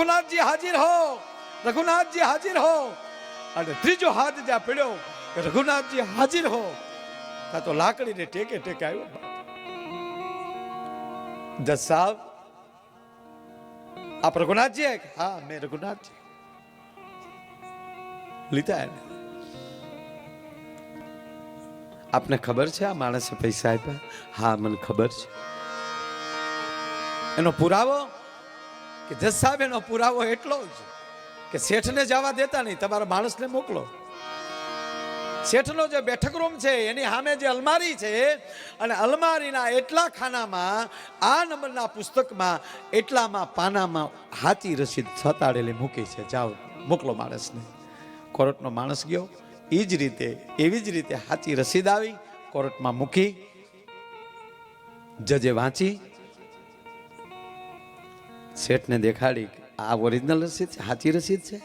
રઘુનાથજી હાજર હો, રઘુનાથજી હાજર હો. અને ત્રીજો હાથ જ્યાં પડ્યો કે રઘુનાથજી હાજર હો, ત્યાં તો લાકડીને ટેકે ટેકે આવ્યો. જજ સાહેબ આપ રઘુનાથજી હે? હા મેં રઘુનાથજી. લીધા એને. આપને ખબર છે આ માણસે પૈસા આપ્યા? હા મને ખબર છે. એનો પુરાવો કે જજ સાહેબ એનો પુરાવો એટલો જ કે શેઠને જવા દેતા નહીં, તમારા માણસને મોકલો. શેઠનો જે બેઠક રૂમ છે એની સામે જે અલમારી છે, અને અલમારીના એટલા ખાનામાં આ નંબરના પુસ્તકમાં એટલામાં પાનામાં હાચી રસીદ છતાડેલી મૂકી છે. જાઓ મોકલો માણસને. કોર્ટનો માણસ ગયો, એ જ રીતે એવી જ રીતે હાચી રસીદ આવી, કોર્ટમાં મૂકી, જજે વાંચી, શેઠને દેખાડી આ ઓરિજિનલ રસીદ છે, સાચી રસીદ છે.